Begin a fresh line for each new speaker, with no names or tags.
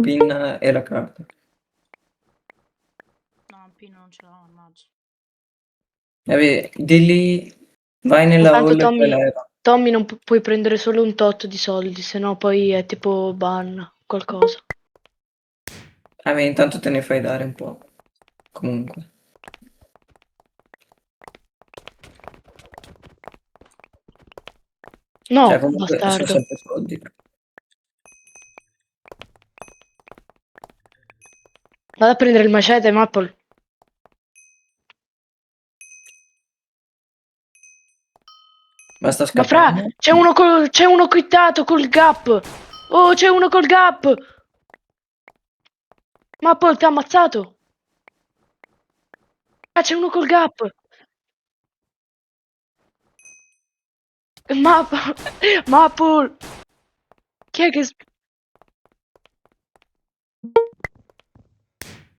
PIN e la carta.
No, un pin non ce l'ho, mannaggia.
Di lì, vai nella
Intanto
hall e poi leva.
Tommy non puoi prendere solo un tot di soldi, sennò poi è tipo ban, qualcosa.
Intanto te ne fai dare un po'. Comunque.
No,
Cioè, comunque sono
bastardo.
sempre soldi.
Vado a prendere il macete, Maple.
Ma sta
Ma fra,
scappando?
c'è uno quittato col gap. Oh, c'è uno col gap. Maple, ti ha ammazzato. Ah, c'è uno col gap. Maple. Maple. Chi è che...